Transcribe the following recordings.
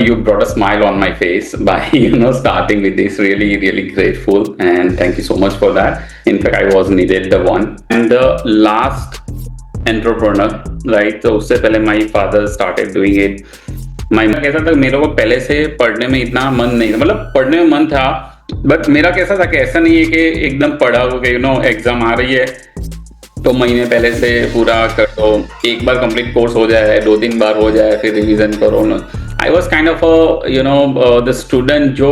You brought a smile on my face by starting with this. Really grateful, and thank you so much for that. In fact, I was needed the one and the last entrepreneur, right? तो उससे पहले my father started doing it. मैं कैसा था, मेरे को पहले से पढ़ने में इतना मन नहीं था, मतलब पढ़ने में मन था, बट मेरा कैसा था कि ऐसा नहीं है कि एकदम पढ़ा हो गया, एग्जाम आ रही है तो महीने पहले से पूरा कर दो, एक बार कंप्लीट कोर्स हो जाए, दो तीन बार हो जाए, फिर रिवीजन करो ना। I was kind of the student जो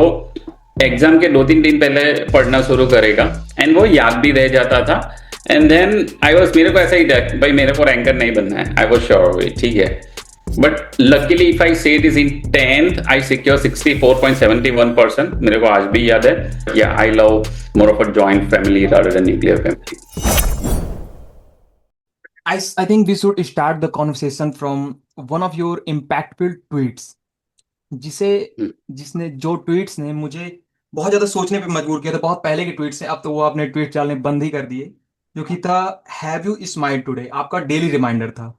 एग्जाम के दो तीन दिन पहले पढ़ना शुरू करेगा एंड वो याद भी रह जाता था। एंड देन आई वॉज, मेरे को ऐसा ही था भाई मेरे को रैंकर नहीं बनना है, आई वॉज श्योर ठीक है। But luckily if I say this in 10th I secure 64.71%, मेरे को आज भी याद है। या I love more of a joint family rather than nuclear family. I think we should start the conversation from one of your impactful tweets जिसे जिसने जो ट्वीट्स ने मुझे बहुत ज्यादा सोचने पे मजबूर किया था। बहुत पहले के ट्वीट्स हैं, अब तो वो आपने ट्वीट डालने बंद ही कर दिए। जो कि था हैव यू स्माइल टुडे, आपका डेली रिमाइंडर था।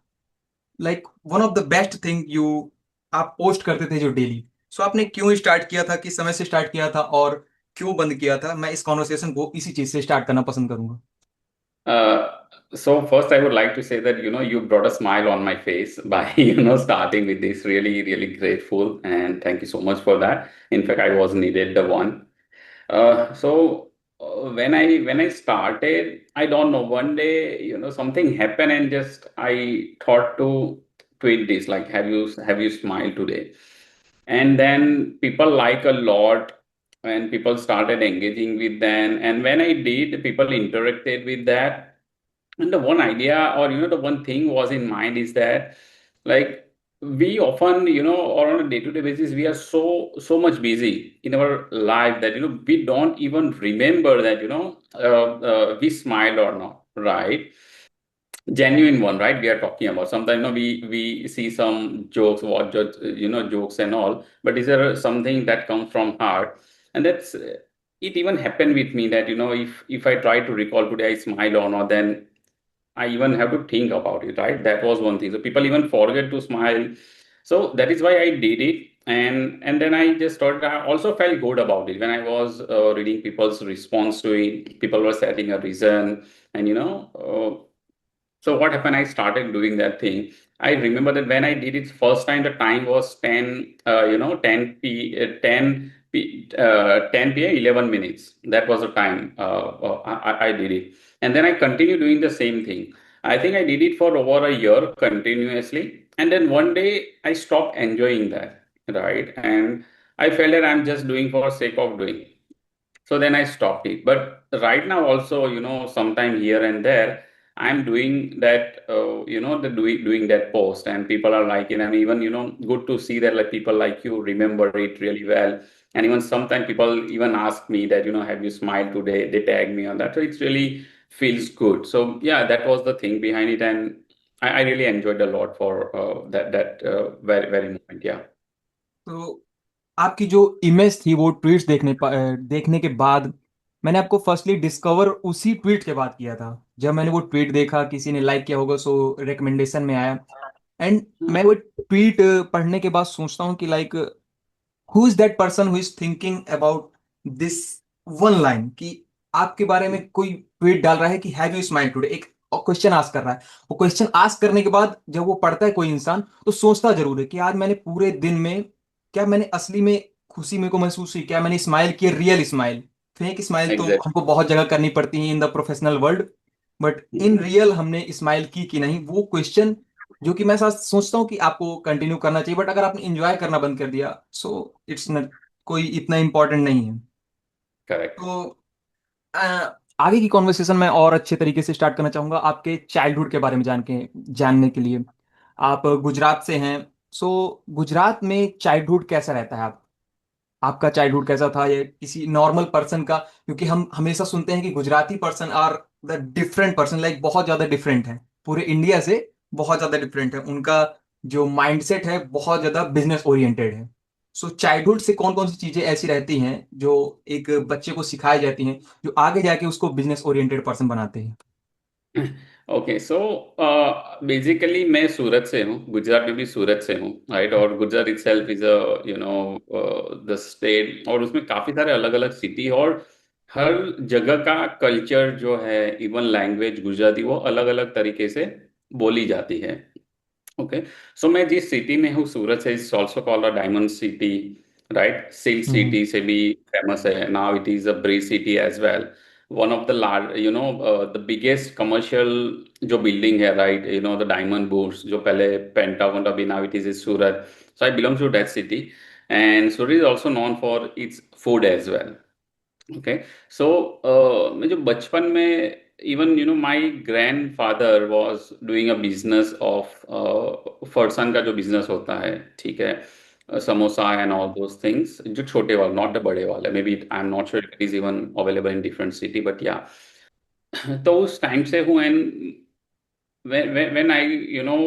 Like one of the best thing you आप पोस्ट करते थे जो डेली। सो आपने क्यों स्टार्ट किया था, किस समय से स्टार्ट किया था और क्यों बंद किया था? मैं इस कॉन्वर्सेशन को इसी चीज से स्टार्ट करना पसंद करूंगा। So first, I would like to say that you brought a smile on my face by starting with this. Really grateful, and thank you so much for that. In fact, I was needed the one. When I started, I don't know. One day, something happened, and just I thought to tweet this like, "Have you smiled today?" And then people like a lot, and people started engaging with them. And when I did, people interacted with that. And the one idea, or the one thing was in mind is that, like, we often, or on a day-to-day basis, we are so much busy in our life that we don't even remember that we smiled or not, right? Genuine one, right? We are talking about. Sometimes we see some jokes, what jokes and all, but is there something that comes from heart? And that's it. Even happened with me that if I try to recall today I smile or not, then I even have to think about it, right? That was one thing. So people even forget to smile. So that is why I did it. And then I just started. I also felt good about it when I was reading people's response to it. People were setting a reason, and so what happened? I started doing that thing. I remember that when I did it first time, the time was 10, 10 p.m. 11 minutes. That was the time I did it. And then I continued doing the same thing. I think I did it for over a year continuously. And then one day I stopped enjoying that, right? And I felt that I'm just doing for sake of doing. So then I stopped it. But right now also, sometime here and there, I'm doing that, doing that post, and people are liking, and even, good to see that like people like you remember it really well. And even sometimes people even ask me that, have you smiled today? They tag me on that. So it's really feels good. So yeah, that was the thing behind it. And I really enjoyed a lot for that very moment. Yeah. तो आपकी जो image थी वो tweets देखने के बाद मैंने आपको फर्स्टली डिस्कवर उसी ट्वीट के बाद किया था। जब मैंने वो ट्वीट देखा, किसी ने लाइक किया होगा, सो रिकमेंडेशन में आया। एंड मैं वो ट्वीट पढ़ने के बाद सोचता हूँ कि like who is that person who is thinking about this one line, कि आपके बारे में कोई ट्वीट डाल रहा है कि हैव यू स्माइल टुडे, एक क्वेश्चन आस्क कर रहा है। वो क्वेश्चन आस्क करने के बाद जब वो पढ़ता है कोई इंसान, तो सोचता जरूर है कि आज मैंने पूरे दिन में क्या मैंने असली में खुशी मेरे को महसूस हुई, क्या मैंने स्माइल किया, रियल स्माइल। फेक स्माइल तो Exactly. हमको बहुत जगह करनी पड़ती है in the professional world, but in real हमने स्माइल की कि नहीं, वो क्वेश्चन जो कि मैं साथ सोचता हूँ कि आपको कंटिन्यू करना चाहिए। बट अगर आपने एंजॉय करना बंद कर दिया, सो इट्स नॉट कोई इतना इंपॉर्टेंट नहीं है। Correct. तो अ, आगे की कॉन्वर्सेशन में और अच्छे तरीके से स्टार्ट करना चाहूंगा आपके चाइल्डहुड के बारे में जानने के लिए। आप गुजरात से हैं, सो गुजरात में चाइल्डहुड कैसा रहता है? आपका चाइल्डहुड कैसा था, या किसी नॉर्मल पर्सन का? क्योंकि हम हमेशा सुनते हैं कि Gujarati person are the different person, like बहुत ज्यादा डिफरेंट है पूरे इंडिया से। बहुत ज्यादा डिफरेंट है उनका, जो माइंडसेट है बहुत ज्यादा बिजनेस ओरिएंटेड है। सो चाइल्डहुड से कौन कौन सी चीजें ऐसी रहती हैं जो एक बच्चे को सिखाई जाती हैं, जो आगे जाके उसको बिजनेस ओरिएंटेड पर्सन बनाते हैं? ओके सो बेसिकली मैं सूरत से हूँ, गुजरात में भी सूरत से हूँ, राइट। और Gujarat itself is a you know the state, और उसमें काफी सारे अलग अलग सिटी, और हर जगह का कल्चर जो है, इवन लैंग्वेज गुजराती, वो अलग अलग तरीके से बोली जाती है। ओके, सो मैं जिस सिटी में हूँ, सूरत से, is also called a diamond city, right. Silk hmm. City से भी फेमस है, now it is a bridge city as well. One of the large the biggest commercial जो बिल्डिंग है, राइट, द डायमंड बुर्स जो पहले Pentagon, अभी now it is Surat. So I belong to that city, and Surat is also known for its food as well. Okay, so मैं जो बचपन में, even my grandfather was doing a business of farsan का जो business होता है, ठीक है, samosa and all those things, जो छोटे वाले, नॉट द बड़े वाले, maybe I am not sure it is even available in different city, but yeah. तो उस टाइम से हूँ, and when I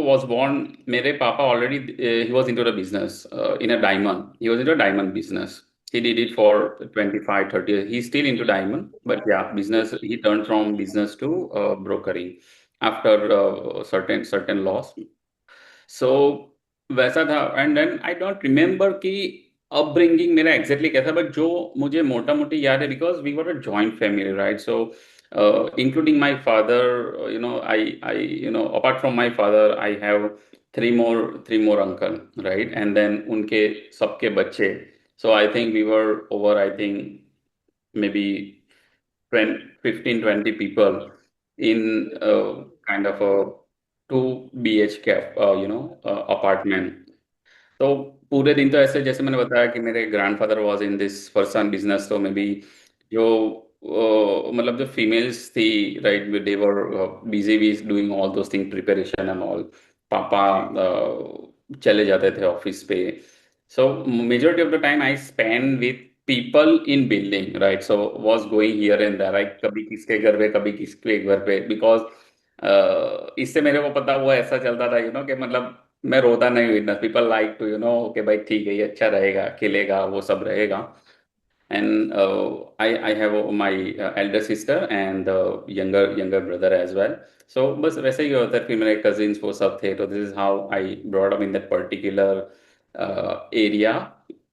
was born, मेरे पापा already he was into the business, in a diamond, he was into a diamond business. He did it for 25 30 years. He's still into diamond, but yeah, business, he turned from business to brokering after certain loss. So वैसा था, and then I don't remember कि upbringing मेरा exactly क्या था, but जो मुझे मोटा मोटी याद है, because we were a joint family, right. So including my father, I apart from my father, I have three more uncle, right, and then उनके सबके बच्चे। So I think we were over, I think maybe 15 20 people in kind of a 2 BHK apartment. तो पूरे दिन तो ऐसे, जैसे मैंने बताया कि मेरे grandfather was in this farsan business, तो मे बी जो मतलब जो फीमेल्स थी, right, they were busy with doing all those thing, preparation and all. पापा चले जाते थे ऑफिस पे। So majority of the time I spend with people in building, right. So was going here and there, like कभी किसके घर पे, कभी किसके घर पे, बिकॉज इससे मेरे को पता हुआ, ऐसा चलता था कि मतलब मैं रोता नहीं हूँ इतना, पीपल लाइक टू कि भाई ठीक है, ये अच्छा रहेगा, खेलेगा, वो सब रहेगा। And I have my elder sister and younger brother as well. So बस वैसे ही होता है, फिर मेरे कजिन्स वो सब थे, तो this is how I brought up in that particular area.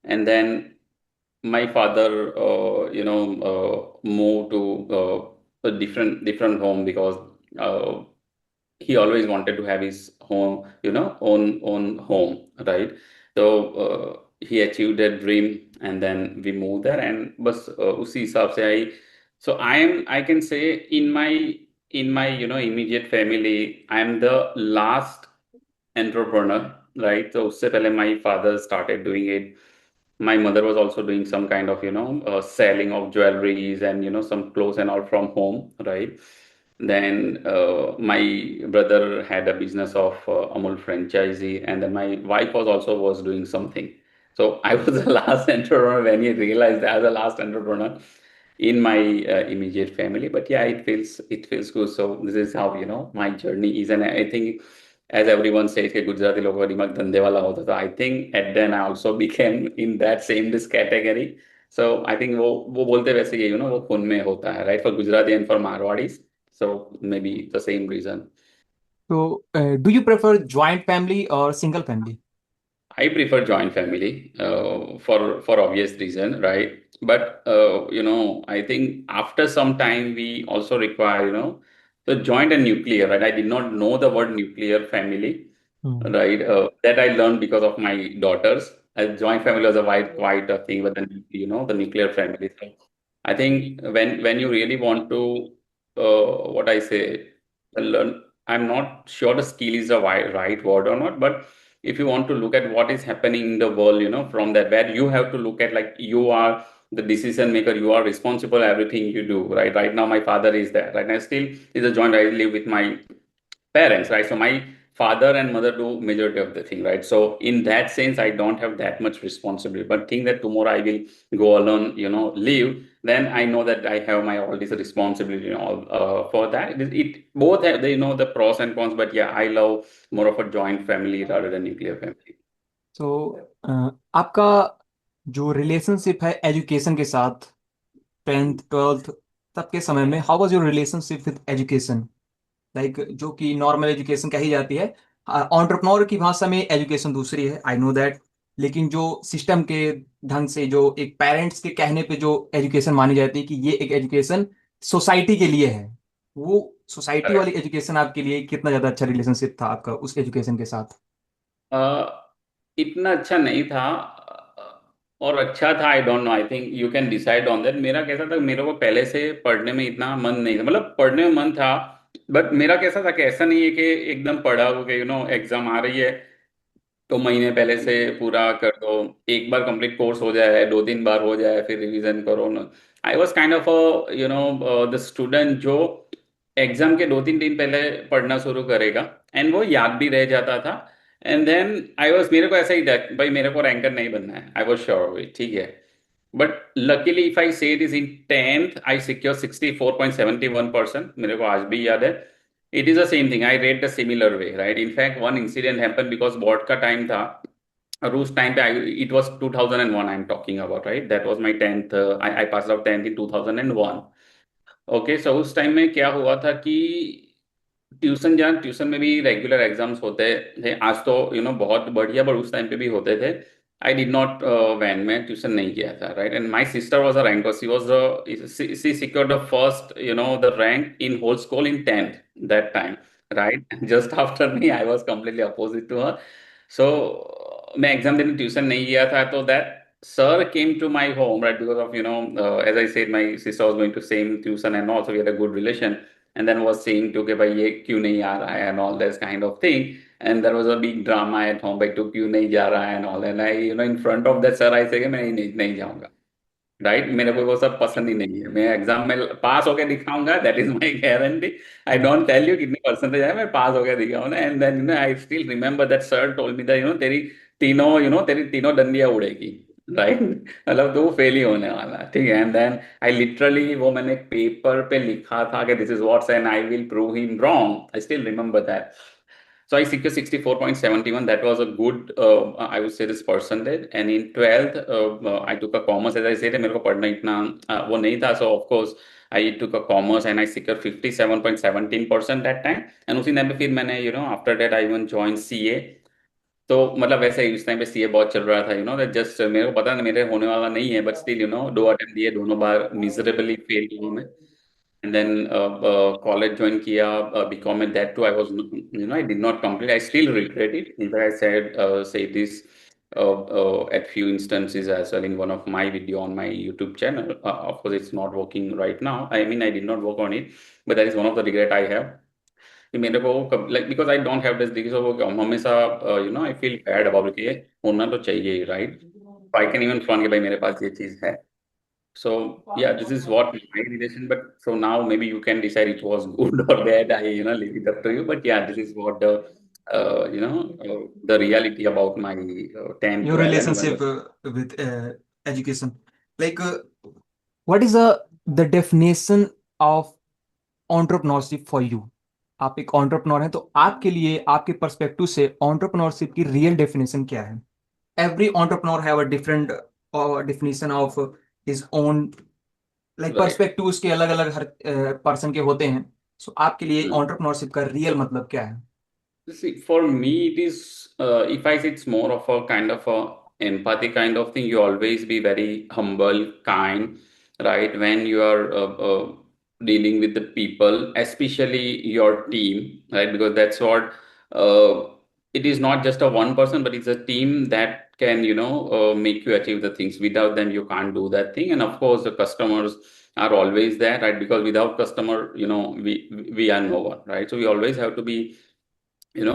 And then my father moved to a different home, because uh, he always wanted to have his home, own home, right. So he achieved that dream, and then we moved there, and बस उसी हिसाब से आई। So I can say, in my immediate family, I am the last entrepreneur, right. So उससे पहले my father started doing it. My mother was also doing some kind of selling of jewelries and some clothes and all from home, right. Then my brother had a business of Amul franchisee, and then my wife was doing something. So I was the last entrepreneur when he realized I was the last entrepreneur in my immediate family. But yeah, it feels good. So this is how my journey is, and I think, as everyone says कि गुजराती लोगों का दिमाग धंधे वाला होता था, I think at then I also became in that same this category. So I think वो बोलते वैसे ही वो खून में होता है, right, for Gujarati and for Marwaris. So may be the same reason. तो do you prefer joint family और single family? I prefer joint family for obvious reason, right? But I think after some time we also require the joint and nuclear, right? I did not know the word nuclear family, hmm. right? That I learned because of my daughters. Joint family was a quite a thing, but then the nuclear family. So I think when you really want to, what I say, learn. I'm not sure the skill is the right word or not, but if you want to look at what is happening in the world, from that, where you have to look at, like, you are the decision maker, you are responsible everything you do, right. Right now my father is there, right now still is a joint, I live with my parents, right. So my father and mother do majority of the thing, right. So in that sense I don't have that much responsibility, but think that tomorrow I will go alone, leave, then I know that I have my all this responsibility, all for that. It both have the pros and cons, but yeah, I love more of a joint family rather than nuclear family. तो आपका जो relationship है education के साथ, 10th 12th तब के समय में, how was your relationship with education? Like जो कि नॉर्मल एजुकेशन कही जाती है। एंटरप्रेन्योर की भाषा में एजुकेशन दूसरी है, आई नो दैट। लेकिन जो सिस्टम के ढंग से, जो एक पेरेंट्स के कहने पे जो एजुकेशन मानी जाती है कि ये एक एजुकेशन सोसाइटी के लिए है, वो सोसाइटी वाली करेक्ट। एजुकेशन आपके लिए कितना ज्यादा अच्छा रिलेशनशिप था आपका उस एजुकेशन के साथ? इतना अच्छा नहीं था, और अच्छा था, I don't know, I think you can decide on that. मेरा कैसा था, मेरे को पहले से पढ़ने में इतना मन नहीं था, मतलब पढ़ने में मन था, बट मेरा कैसा था कि ऐसा नहीं है कि एकदम पढ़ा हो कि एग्जाम आ रही है तो महीने पहले से पूरा कर दो, एक बार कंप्लीट कोर्स हो जाए, दो तीन बार हो जाए, फिर रिवीजन करो ना। I was kind of the student जो एग्जाम के दो तीन दिन पहले पढ़ना शुरू करेगा, एंड वो याद भी रह जाता था। एंड देन आई वॉज, मेरे को ऐसा ही था कि भाई मेरे को रैंकर नहीं बनना है, आई वॉज श्योर, ठीक है। But luckily if I say this, in tenth I secure 64.71%, मेरे को आज भी याद है। It is the same thing, I rate the similar way, right. In fact one incident happen because board का टाइम था, और उस टाइम पे I, it was 2001 I am talking about, right, that was my tenth, I pass out tenth in 2001। Okay, so उस time में क्या हुआ था कि ट्यूशन, जहाँ ट्यूशन में भी रेगुलर एग्जाम्स होते थे, आज तो बहुत बढ़िया, पर उस टाइम पे भी होते थे। आई डिड नॉट वैन, मैं ट्यूशन नहीं किया था, right. And my sister was a ranker, she was she secure the first the rank in whole school in tenth that time, right. Just after me, I was completely opposite to her. So मैं exam देने tuition नहीं गया था, तो that sir came to my home, right, because of as I said, my sister was going to same tuition, and also we had a good relation, and then was saying to, कि भाई ये क्यों नहीं आ रहा है, and all this kind of thing. And there was a big drama at home, भाई तू क्यों नहीं जा रहा है, and all, and I in front of that sir I say कि मैं नहीं जाऊंगा, राइट। मेरे को वो सब पसंद ही नहीं है, मैं एग्जाम में पास होकर दिखाऊंगा, that is my guarantee. I don't tell you कितने परसेंटेज आए, मैं पास होकर दिखाऊंगा। And then I still remember that sir told me that तेरी तीनों डंडियां उड़ेगी, राइट। मतलब तू फेल ही होने वाला है, ठीक है। एंड देन आई लिटरली, वो मैंने पेपर पे लिखा था कि this is what's, and I will prove him wrong, I still remember that. So I secured 64.71. That was a good, I would say, this percentage. And in 12th, I took a commerce. As I said, मेरे को पढ़ना इतना वो नहीं था. So of course, I took a commerce and I secured 57.17% that time. And उसी time पे फिर मैंने, after that I even joined CA. तो मतलब वैसे ही उस टाइम पे सीए बहुत चल रहा था, दैट जस्ट मेरे को पता नहीं मेरे होने वाला नहीं है, बट स्टिल दो अटेम्प्ट दिए, दोनों बार मिजरेबली फेल हुआ मैं। And then college join किया, BCom at that too I was, I did not complete, I still regret it. In fact I said, say this at few instances as well in one of my video on my YouTube channel. Of course it's not working right now, I mean I did not work on it, but that is one of the regret I have, कि मेरे को like because I don't have this degree, so वो हमेशा I feel bad about कि ये होना तो चाहिए, right. I can even front कि भाई मेरे पास ये चीज है। So yeah, this is what my relation. But so now maybe you can decide it was good or bad. I leave it up to you. But yeah, this is what the the reality about my 10, your 12 and even relationship the. With education, like what is the definition of entrepreneurship for you? आप एक entrepreneur हैं, तो आपके लिए, आपके perspective से entrepreneurship की real definition क्या है? Every entrepreneur have a different definition of his own, like Right. Perspective उसके अलग अलग हर पर्सन के होते हैं। सो आपके लिए एंटरप्रेन्योरशिप का रियल मतलब क्या है? See, for me, it is, if I say, it's more of a kind of a empathy kind of thing. You always be very humble, kind, right? When you are dealing with the people, especially your team, right? Because that's what, it is not just a one person, but it's a team that can, make you achieve the things. Without them, you can't do that thing. And of course, the customers are always there, right? Because without customer, we are no one, right? So we always have to be,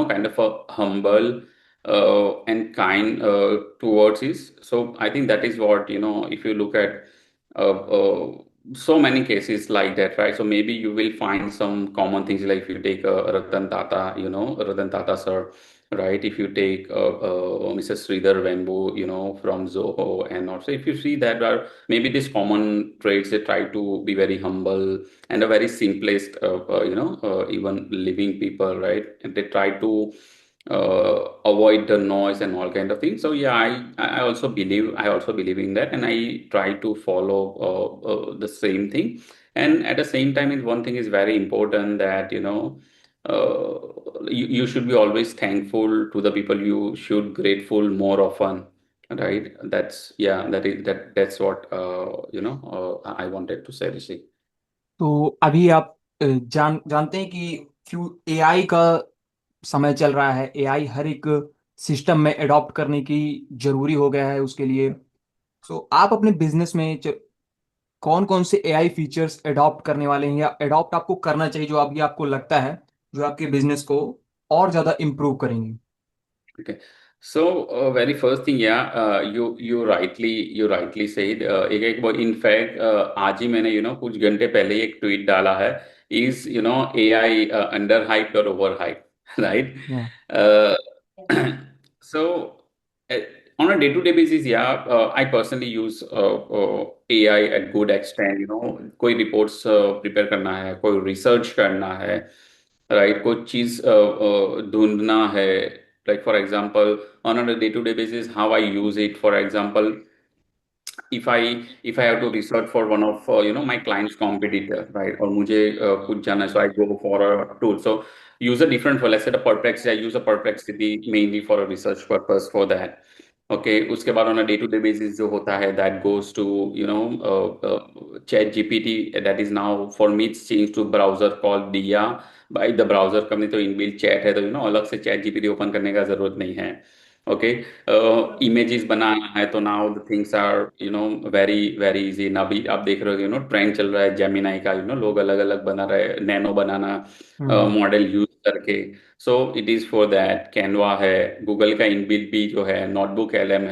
kind of a humble and kind towards his. So I think that is what, if you look at so many cases like that, right? So maybe you will find some common things, like if you take Ratan Tata, Ratan Tata sir, right? If you take Mrs. Sridhar Vembu, from Zoho, and also if you see that are maybe these common traits, they try to be very humble and a very simplest, even living people, right? And they try to avoid the noise and all kind of things. So yeah, I also believe in that, and I try to follow the same thing. And at the same time, one thing is very important, that you should be always thankful to the people. You should grateful more often, right? That's yeah, that's what I wanted to say, Rishi. तो अभी आप जानते हैं कि क्यों AI का समय चल रहा है, एआई हर एक सिस्टम में अडॉप्ट करने की जरूरी हो गया है उसके लिए। सो आप अपने बिजनेस में कौन कौन से एआई फीचर्स अडॉप्ट करने वाले हैं या अडॉप्ट आपको करना चाहिए, जो अभी आपको लगता है जो आपके बिजनेस को और ज्यादा इम्प्रूव करेंगे? Okay. So very first thing, yeah, you rightly said. एक in fact आज ही मैंने कुछ घंटे पहले ही एक ट्वीट डाला है. Is AI under hyped or over hyped, right? या Uh, so uh, on a day-to-day basis, yeah, I personally use AI at good extent. कोई reports prepare करना है, कोई research करना है, right? कोई चीज ढूंढना है. Like for example, on a day-to-day basis, how I use it. For example, if I have to research for one of my client's competitor, right? और मुझे कुछ जानना है, so I go for a tool. So use a different for, let's say the perplexity. I use a perplexity mainly for a research purpose for that. Okay, उसके बाद on a day to day basis जो होता है, that goes to chat GPT. That is now for me it's changed to browser called Dia. by the browser company, तो inbuilt chat है, तो अलग से चैट जीपीटी ओपन करने का जरूरत नहीं है. ओके. इमेजेस बनाना है तो now the things are very very easy ना. अभी आप देख रहे हो ट्रेंड चल रहा है जेमिनाई का. लोग अलग अलग बना रहे हैं, नैनो बनाना हम्म। मॉडल यूज करके. So it is for that. Canva है, गूगल का इनबिल्ट भी जो है, notebook LM.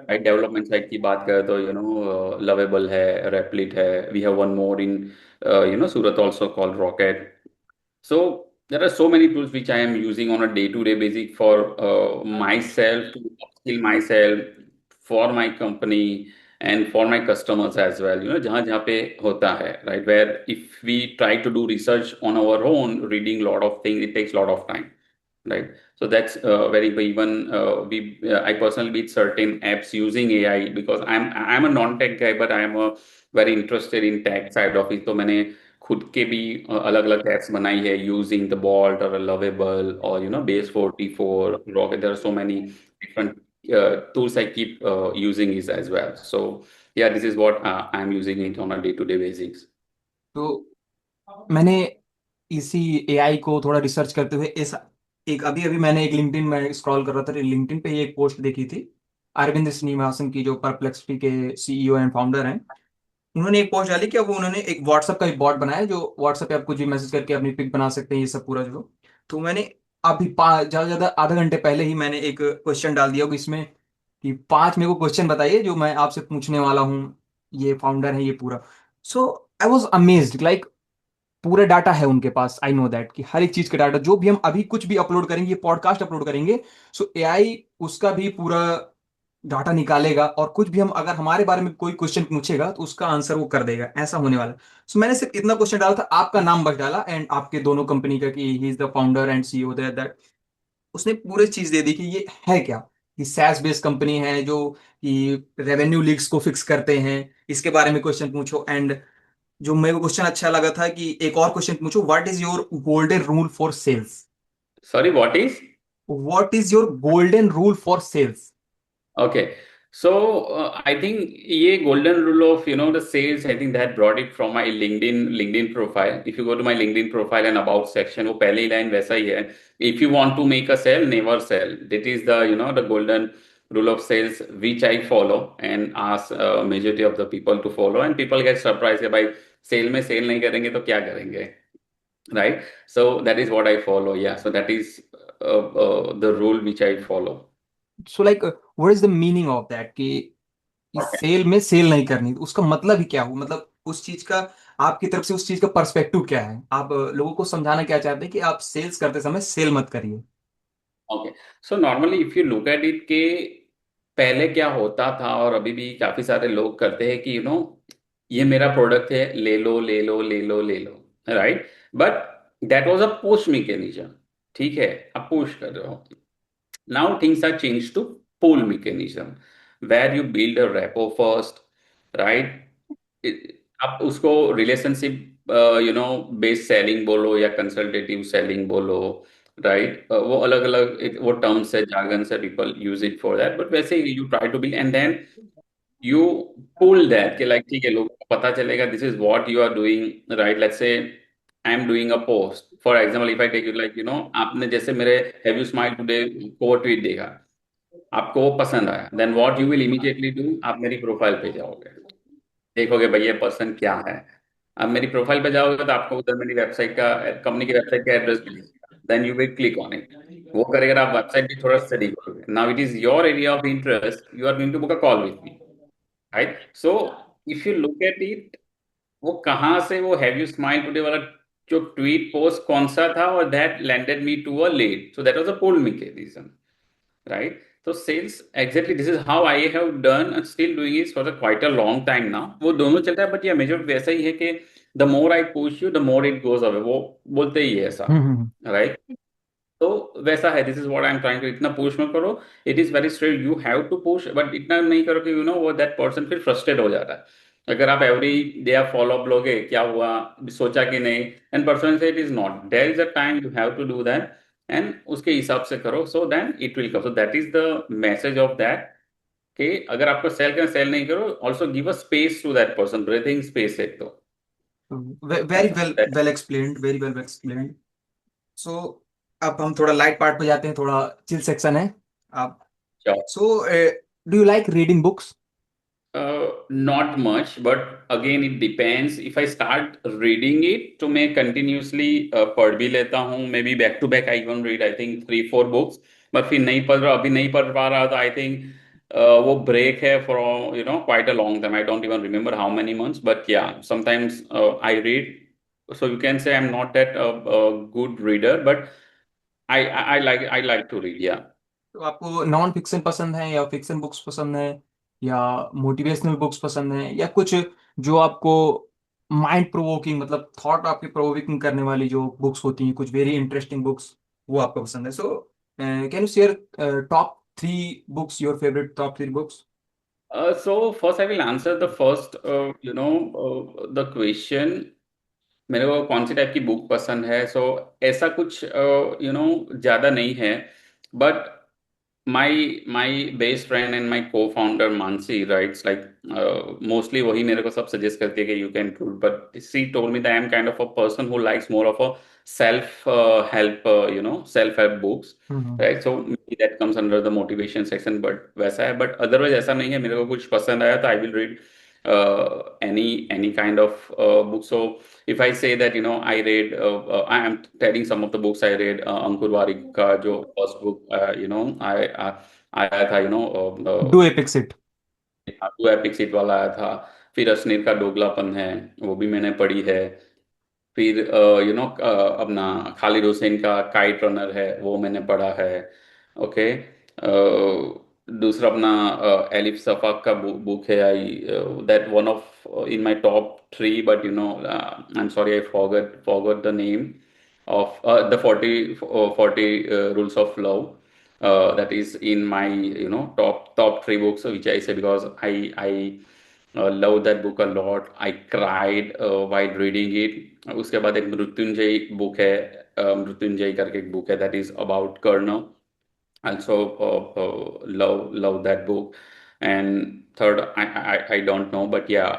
Right, development side की बात करें तो लवेबल है, रेप्लिट है. We have one more in Surat also called Rocket. So there are so many tools which I am using on a day-to-day basis for myself to upskill myself, for my company and for my customers as well. जहाँ जहाँ पे होता है, right? Where if we try to do research on our own, reading a lot of things, it takes a lot of time, right? So that's very even we I personally with certain apps using AI because I'm a non-tech guy, but I am a very interested in tech side of it. तो मैंने खुद के भी अलग अलग apps बनाई है using the Bolt और लवेबल और Base 44 Rocket. There are so many different tools I keep using is as well. So yeah, this is what I'm using it on a day-to-day basis. तो मैंने इसी AI को थोड़ा research करते हुए इस एक अभी अभी मैंने एक लिंक्डइन में स्क्रॉल कर रहा था, लिंक्डइन पे एक पोस्ट देखी थी अरविंद श्रीनिवासन की, जो परप्लेक्सिटी के सीईओ एंड फाउंडर हैं। उन्होंने एक पोस्ट डाली कि अब उन्होंने एक व्हाट्सएप का एक बॉट बनाया, जो व्हाट्सएप पे आप कुछ भी मैसेज करके अपनी पिक बना सकते हैं, ये सब पूरा जो। तो मैंने अभी ज्यादा से ज्यादा आधा घंटे पहले ही मैंने एक क्वेश्चन डाल दिया होगा इसमें कि 5 मेरे को क्वेश्चन बताइए जो मैं आपसे पूछने वाला हूँ, ये फाउंडर है ये पूरा। सो आई वॉज अमेज्ड, लाइक पूरा डाटा है उनके पास, आई नो दैट कि हर एक चीज का डाटा, जो भी हम अभी कुछ भी अपलोड करेंगे, ये पॉडकास्ट अपलोड करेंगे, सो एआई उसका भी पूरा डाटा निकालेगा, और कुछ भी हम अगर हमारे बारे में कोई क्वेश्चन पूछेगा तो उसका आंसर वो कर देगा, ऐसा होने वाला। सो मैंने सिर्फ इतना क्वेश्चन डाला था, आपका नाम बस डाला एंड आपके दोनों कंपनी का कि he is the founder and CEO that. उसने पूरी चीज दे दी कि ये है क्या, कि सैस बेस्ड कंपनी है जो कि रेवेन्यू लीक्स को फिक्स करते हैं, इसके बारे में क्वेश्चन पूछो। एंड जो मेरे को क्वेश्चन अच्छा लगा था कि एक और क्वेश्चन पूछो, what is your golden rule for sales? Sorry, what is? What is your golden rule for sales? Okay. So I think ये golden rule of the sales, I think that brought it from my LinkedIn profile. If you go to my LinkedIn profile and about section, वो पहली line वैसा ही है. If you want to make a sale, never sell. That is the the golden rule of sales which I follow and ask majority of the people to follow. And people get surprised कि भाई cell में cell नहीं करेंगे तो क्या करेंगे, right? So that is what I follow. Yeah. So that is the rule which I follow. So like what is the meaning of that कि इस Okay. सेल में सेल नहीं करनी, तो उसका मतलब ही क्या हो, मतलब उस चीज का आपकी तरफ से उस चीज का पर्सपेक्टिव क्या है, आप लोगों को समझाना क्या चाहते हैं कि आप सेल्स करते समय सेल मत करिए? Okay. So normally if you look at it के पहले क्या होता था और अभी भी काफी सारे लोग करते हैं कि ये मेरा प्रोडक्ट है, ले लो ले लो ले लो ले लो, right? But that was a push mechanism. ठीक है, आप पुश कर रहे हो. Now things are change to pull mechanism where you build a repo first, right? आप उसको रिलेशनशिप बेस सेलिंग बोलो या कंसल्टेटिव सेलिंग बोलो, राइट, वो अलग अलग वो टर्म्स है, jargons है, people use it for that, but वैसे you try to be and then you pull that कि लाइक ठीक है, लोगों को पता चलेगा this is what you are doing, right. Let's say I am doing a post, for example if I take you like आपने जैसे मेरे हैव यू स्माइल टुडे को ट्वीट देखा, आपको वो पसंद आया, then what you will immediately do, आप मेरी प्रोफाइल पे जाओगे, देखोगे भाई ये पर्सन क्या है। अब मेरी प्रोफाइल पे जाओगे तो आपको उधर मेरी वेबसाइट का, कंपनी की वेबसाइट का एड्रेस मिलेगा, then you will click on it. वो करेगा, आप वेबसाइट भी थोड़ा स्टडी करोगे, now it is your area of interest, you are going to book a call with me, right. So if you look at it, वो कहाँ से वो हैव यू स्माइल टुडे वाला जो ट्वीट पोस्ट कौन सा था, और that landed me to a lead, so that was a pull mechanism, right? So sales, exactly, this is how I have done and still doing it for quite a long time now. वो दोनों चलता है, but ये major वैसा ही है कि the more I push you, the more it goes away, वो बोलते ही है ऐसा, हम्म। right? तो वैसा है, this is what I am trying to, इतना पुश मत करो, it is very straight, you have to push, but इतना नहीं करो कि वो दैट पर्सन फिर फ्रस्ट्रेट हो जाता है। अगर आप एवरी डे आप फॉलो अप लोगे, क्या हुआ, सोचा कि नहीं, एंड पर्सन से it is not, there is a time you have to do that, and उसके हिसाब से करो, so then it will come, so that is the message of that, कि अगर आपको सेल करें, सेल नहीं करो, also give a space to that person, breathing space एक तो, वेरी ऐसा well, that- well explained, very well explained. So अब हम थोड़ा लाइट पार्ट पे जाते हैं, थोड़ा चिल सेक्शन है। आप so do you like reading books? Not much, but again it depends. If I start reading it, तो मैं continuously पढ़ भी लेता हूँ, maybe back to back I even read I think 3 4 books, but फिर नहीं पढ़ रहा, अभी नहीं पढ़ पा रहा, तो I think वो break है for quite a long time. I don't even remember how many months, but yeah, sometimes I read. So you can say I'm not that good reader, but I like to read. Yeah. तो आपको non fiction पसंद है या fiction books पसंद है, या motivational books पसंद है, या कुछ जो आपको माइंड प्रोवोकिंग, मतलब थॉट आपके प्रोवोकिंग करने वाली जो बुक्स होती हैं, कुछ वेरी इंटरेस्टिंग बुक्स, वो आपको पसंद है? So can you share top 3 books, your favourite top 3 books? So first I will answer the first, the question, मेरे को कौन सी टाइप की बुक पसंद है, सो ऐसा कुछ ज़्यादा नहीं है, but my best friend and my co founder Mansi writes like, mostly वही मेरे को सब सजेस्ट करती है कि you can do, but she told me that I am kind of a person who likes more of a self help, self help books, hmm. Right. So that comes under the motivation section, but वैसा है, but otherwise ऐसा नहीं है, मेरे को कुछ पसंद आया तो I will read any kind of book. So if I say that I read, I am telling some of the books I read, Ankur Warikoo का जो first book, आया था, do epic shit. Do epic shit वाला आया था, फिर असनीर का दोगलापन है, वो भी मैंने पढ़ी है, फिर अपना खालिद हुसैन का काइट रनर है, वो मैंने पढ़ा है, ओके। दूसरा अपना एलिफ सफाक का बुक है, I that one of in my top 3, but I am sorry, I forgot the name of the 40 rules of love, that is in my top 3 books which I say, because I love that book a lot. I cried while reading it. उसके बाद एक Mrityunjay book है, मृत्युंजय करके एक book है, that is about Karna. Also love that book. And third, I don't know, but yeah,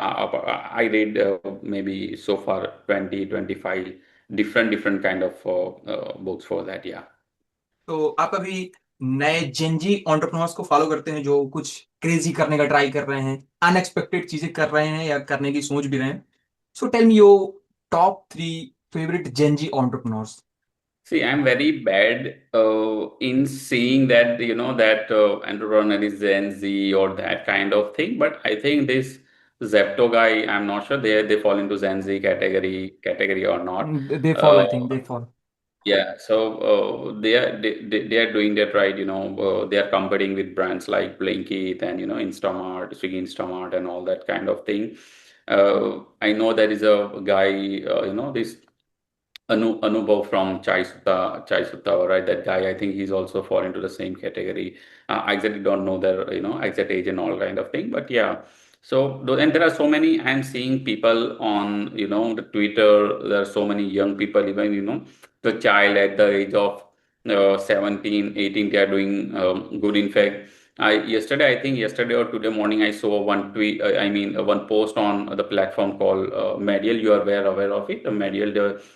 I read maybe so far 20 25 different kind of books for that, yeah. तो आप अभी नए जेनजी एंटरप्रेन्योर्स को follow करते हैं जो कुछ क्रेजी करने का ट्राई कर रहे हैं, अनएक्सपेक्टेड चीजें कर रहे हैं या करने की सोच भी रहे हैं? So tell me your top 3 favourite Gen Z entrepreneurs. See, I'm very bad in seeing that, that entrepreneur is Gen Z or that kind of thing. But I think this Zepto guy, I'm not sure they fall into Gen Z category or not. They fall, Uh, I think they fall. yeah, so they are doing that right. They are competing with brands like Blinkit and Instamart, Swiggy, Instamart, and all that kind of thing. I know there is a guy, this Anubhav from Chai Sutta, right? That guy, I think he's also fall into the same category. I exactly don't know their, exact age and all kind of thing, but yeah. So, and there are so many, I'm seeing people on, the Twitter, there are so many young people, even, the child at the age of 17, 18, they are doing good. In fact, I think yesterday or today morning, I saw one tweet, one post on the platform called Medial. You are aware of it. The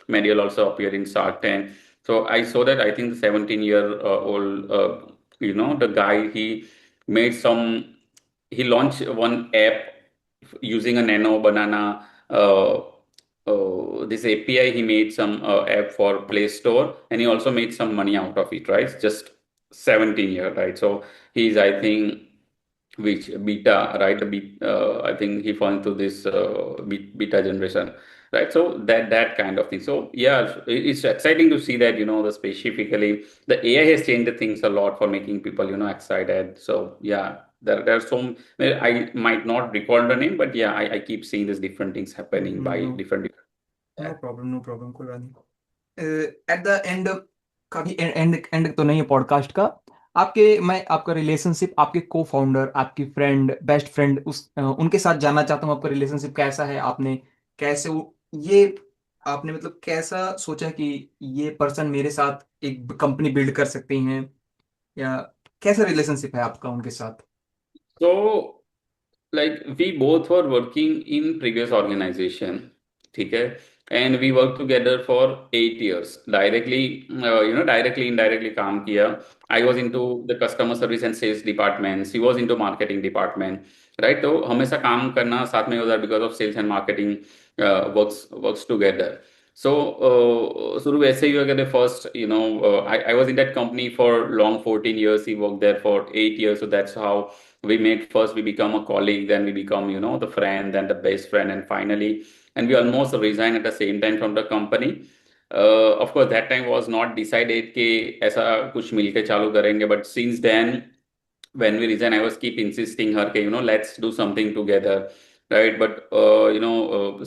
Medial also appeared in Shark Tank. So I saw that, I think the 17-year-old, the guy, made some he launched one app using a nano banana this API. He made some app for Play Store, and he also made some money out of it, right? Just 17 year, right? So he's, I think, which beta, right? I think he fell into this beta generation, right? So that kind of thing. So yeah, it's exciting to see that, the specifically the AI has changed the things a lot for making people, excited. So yeah, there are some, I might not recall the name, but yeah, I keep seeing these different things happening by no, different. No problem, no problem, कोई बात नहीं। At the end, कभी end end तो नहीं है podcast का। मैं आपका रिलेशनशिप, आपके को फाउंडर, आपकी फ्रेंड, बेस्ट फ्रेंड, उनके साथ जानना चाहता हूँ, आपका रिलेशनशिप कैसा है? आपने कैसे ये आपने मतलब कैसा सोचा कि ये पर्सन मेरे साथ एक कंपनी बिल्ड कर सकती हैं, या कैसा रिलेशनशिप है आपका उनके साथ? So like we both were working in previous organization, okay, and we worked together for 8 years directly, directly indirectly काम किया. I was into the customer service and sales departments, he was into marketing department, right? तो हमेशा काम करना साथ में होता, because of sales and marketing works together. So शुरू वैसे ही हुआ कहते first, I was in that company for long 14 years, he worked there for 8 years. So that's how we met. First we become a colleague, then we become, the friend, then the best friend, and finally, and we almost resign at the same time from the company. Of course that time was not decided कि ऐसा कुछ मिलके चालू करेंगे, but since then when we resign, I was keep insisting her, okay, let's do something together, right? But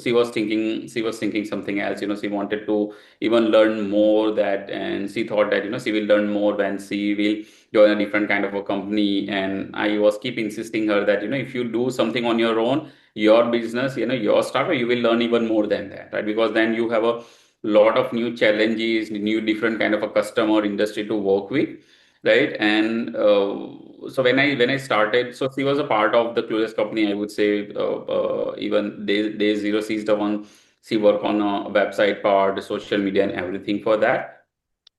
she was thinking something else. She wanted to even learn more that, and she thought that, she will learn more when she will join a different kind of a company. And I was keep insisting her that, if you do something on your own, your business, your startup, you will learn even more than that, right? Because then you have a lot of new challenges, new different kind of a customer industry to work with, right? And so when I started, so she was a part of the Clueless company, I would say. Even day zero, she's the one. She worked on a website part, the social media, and everything for that.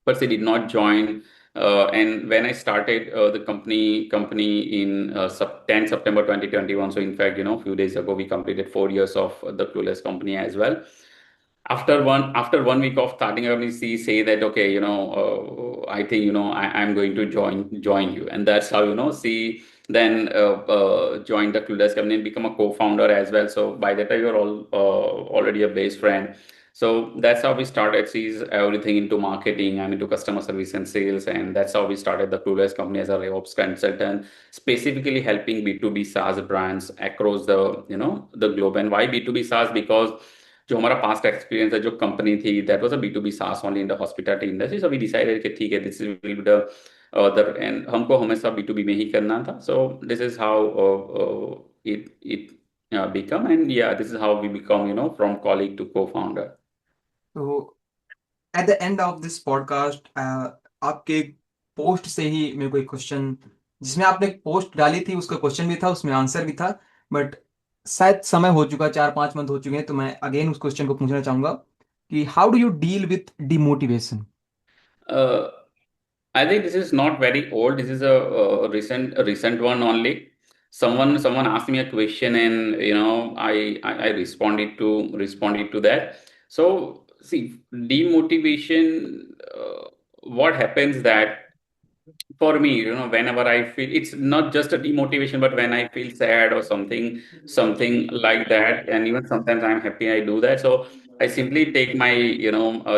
But she did not join. And when I started the company in 10 September 2021, so in fact, a few days ago, we completed 4 years of the Clueless company as well. After 1 week of starting early, she say that, okay, I think, I'm going to join you. And that's how, she then joined the Clueless company and become a co-founder as well. So by that time you're all already a best friend. So that's how we started. She's everything into marketing, I'm into customer service and sales, and that's how we started the Clueless company as a RevOps consultant, specifically helping B2B SaaS brands across the globe. And why B2B SaaS? Because जो हमारा past experience है, जो company थी, that was a B two B SaaS only in the hospitality industry. So we decided कि ठीक है, this will be the other, and हमको हमेशा बी टू बी में ही करना था. So this is how it become, and yeah, this is how we become, from colleague to co-founder. तो eight the end of this podcast, आपके post से ही मेरे को एक क्वेश्चन, जिसमें आपने एक पोस्ट डाली थी, उसका क्वेश्चन भी था, उसमें आंसर भी था, बट शायद समय हो चुका, 4-5 मंथ हो चुके हैं, तो मैं अगेन उस क्वेश्चन को पूछना चाहूंगा कि how do you deal with demotivation? uh, I think this is not very old. This is a recent one only. Someone asked me a question, and I responded to that. So see, demotivation. What happens that, for me, whenever I feel, it's not just a demotivation, but when I feel sad or something like that, and even sometimes I'm happy, I do that. So I simply take my,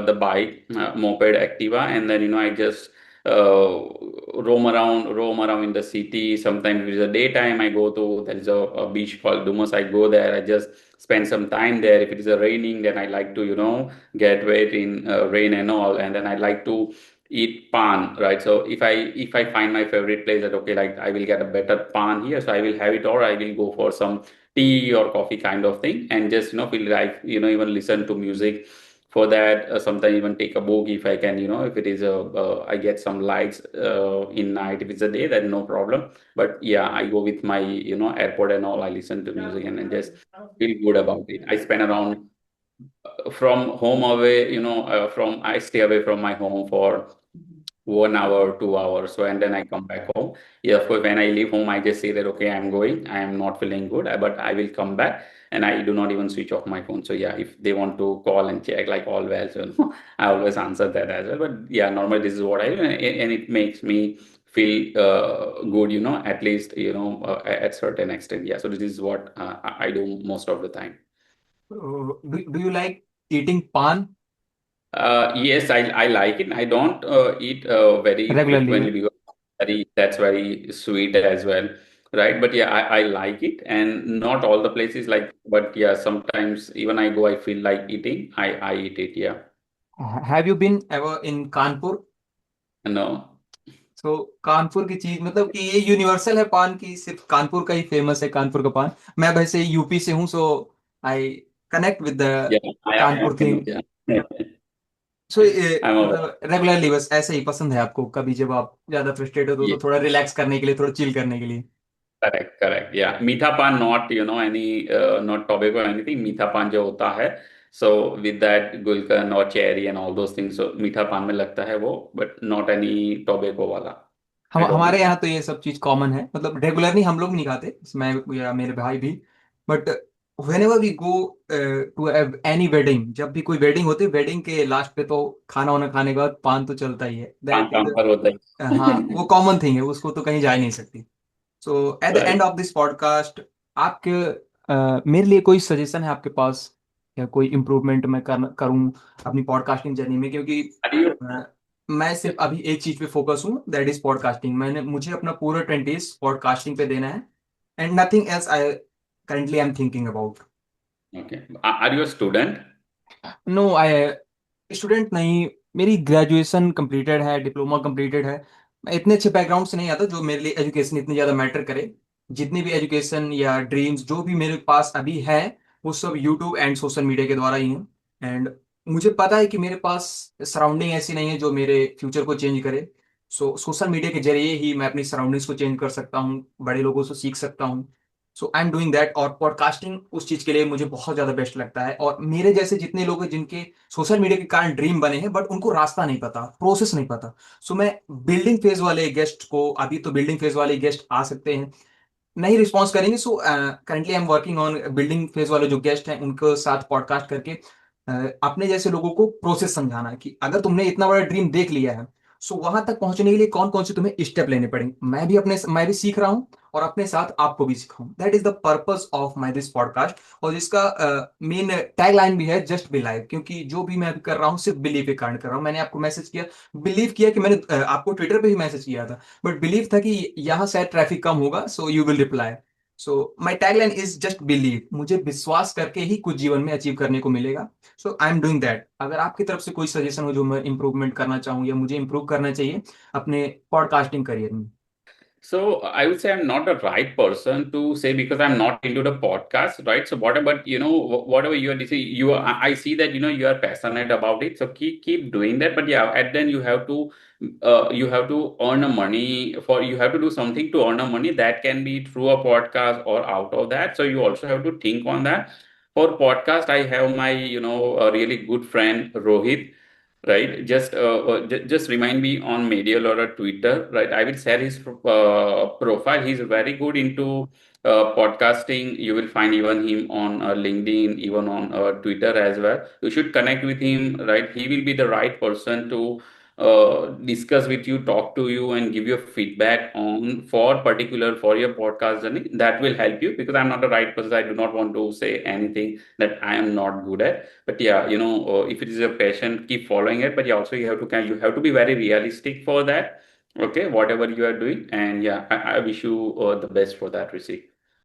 the bike, moped, Activa, and then, I just roam around in the city. Sometimes if it's a daytime, I go to, there is a beach called Dumas. I go there. I just spend some time there. If it is a raining, then I like to, get wet in rain and all, and then I like to eat pan, right? So if I find my favorite place that okay, like I will get a better pan here, so I will have it, or I will go for some tea or coffee kind of thing, and just feel like even listen to music. For that, sometimes even take a book if I can, if it is a I get some lights in night. If it's a day, then no problem. But yeah, I go with my airport and all. I listen to music and then just feel good about it. I spend around from home away, from I stay away from my home for 1 hour, 2 hours. So and then I come back home. Yeah, of course, when I leave home, I just say that okay, I'm going. I am not feeling good, but I will come back, and I do not even switch off my phone. So yeah, if they want to call and check like all well, so I always answer that as well. But yeah, normally this is what I do, and it makes me feel good, at least at certain extent. Yeah, so this is what I do most of the time. Do you like eating pan Yes, I like it. I don't eat very regularly? frequently because that's very sweet as well, right? But yeah, I like it, and not all the places like. But yeah, sometimes even I go, I feel like eating. I eat it. Yeah, Have you been ever in Kanpur? no, तो कानपुर की चीज मतलब कि ये universal है पान की, सिर्फ कानपुर का ही फेमस है कानपुर का पान। मैं वैसे यूपी से हूँ, so I connect with the yeah, Kanpur I know. Thing. Yeah, so I'm aware. मतलब रेगुलरली बस ऐसे ही पसंद है आपको, कभी जब आप ज्यादा फ्रस्ट्रेटेड हो Yeah, तो थोड़ा रिलैक्स करने के लिए, थोड़ा चिल करने के लिए। correct, correct. Yeah, मीठा पान, not any not tobacco or anything. मीठा पान जो होता है, so with that gulkan or cherry and all those things, so मीठा पान में लगता है वो, but not any tobacco वाला. हम I don't हमारे eat यहाँ that. तो ये सब चीज कॉमन है, मतलब रेगुलरली हम लोग नहीं खाते, मैं या मेरे भाई भी। But whenever we go to any wedding, जब भी कोई वेडिंग होती है, वेडिंग के लास्ट पे तो खाना वाना खाने के बाद पान तो चलता ही है, काम दैट इज काम पर होता हाँ, है. वो कॉमन थिंग है, उसको तो कहीं जा ही नहीं सकती। So at the end Right. Of this podcast, आपके मेरे लिए कोई सजेशन है आपके पास, या कोई इम्प्रूवमेंट मैं करूँ अपनी पॉडकास्टिंग जर्नी में? क्योंकि Are you मैं सिर्फ अभी एक चीज पे फोकस हूँ, दैट इज पॉडकास्टिंग। मुझे अपना पूरा 20s पॉडकास्टिंग पे देना है, and nothing else I currently I am thinking about. okay? Are you a student? No, I student नहीं, मेरी ग्रेजुएशन कंप्लीटेड है, डिप्लोमा कंप्लीटेड है। मैं इतने अच्छे बैकग्राउंड से नहीं आता जो मेरे लिए एजुकेशन इतनी ज़्यादा मैटर करे। जितनी भी एजुकेशन या ड्रीम्स जो भी मेरे पास अभी है, वो सब यूट्यूब एंड सोशल मीडिया के द्वारा ही है। एंड मुझे पता है कि मेरे पास सराउंडिंग ऐसी नहीं है जो मेरे फ्यूचर को चेंज करे। सो सोशल मीडिया के जरिए ही मैं अपनी सराउंडिंग्स को चेंज कर सकता हूँ, बड़े लोगों से सीख सकता हूँ। So I am doing that, और पॉडकास्टिंग उस चीज के लिए मुझे बहुत ज्यादा बेस्ट लगता है। और मेरे जैसे जितने लोग हैं जिनके सोशल मीडिया के कारण ड्रीम बने हैं, बट उनको रास्ता नहीं पता, प्रोसेस नहीं पता। सो मैं बिल्डिंग फेज वाले गेस्ट को, अभी तो बिल्डिंग फेज वाले गेस्ट आ सकते हैं, नहीं रिस्पॉन्स करेंगे। So currently I am working on building phase वाले जो गेस्ट हैं उनके साथ पॉडकास्ट करके अपने जैसे लोगों को प्रोसेस समझाना कि अगर तुमने इतना बड़ा ड्रीम देख लिया है, सो वहां तक पहुंचने के लिए कौन कौन से तुम्हें स्टेप लेने पड़ेंगे। मैं भी सीख रहा हूँ, और अपने साथ आपको भी सिखाऊं। That is the purpose of my this podcast. और जिसका मेन टैगलाइन भी है, जस्ट बिलीव। क्योंकि जो भी मैं अभी कर रहा हूँ सिर्फ बिलीव के कारण कर रहा हूँ। मैंने आपको मैसेज किया, बिलीव किया कि मैंने आपको ट्विटर पे भी मैसेज किया था, बट बिलीव था कि यहाँ शायद ट्रैफिक कम होगा, so you will reply. So my tagline is just believe. मुझे विश्वास करके ही कुछ जीवन में अचीव करने को मिलेगा। सो आई एम डूइंग दैट। अगर आपकी तरफ से कोई सजेशन हो जो मैं इंप्रूवमेंट करना चाहूँ, या मुझे इंप्रूव करना चाहिए अपने पॉडकास्टिंग करियर में। So I would say I'm not the right person to say because I'm not into the podcast, right? So whatever, but whatever you are, you are, I see that you are passionate about it. So keep doing that. But yeah, at then you have to earn a money for you have to do something to earn a money that can be through a podcast or out of that. So you also have to think on that. For podcast, I have my a really good friend Rohit, right? Just remind me on Medial or a Twitter, right? I will share his profile. He's very good into podcasting. You will find even him on LinkedIn, even on Twitter as well. You should connect with him, right? He will be the right person to discuss with you, talk to you, and give you feedback on for particular for your podcast journey. That will help you because I'm not the right person. I do not want to say anything that I am not good at. But yeah, if it is a passion, keep following it. But yeah, also you have to be very realistic for that. Okay, whatever you are doing, and yeah, I wish you the best for that, Rishi.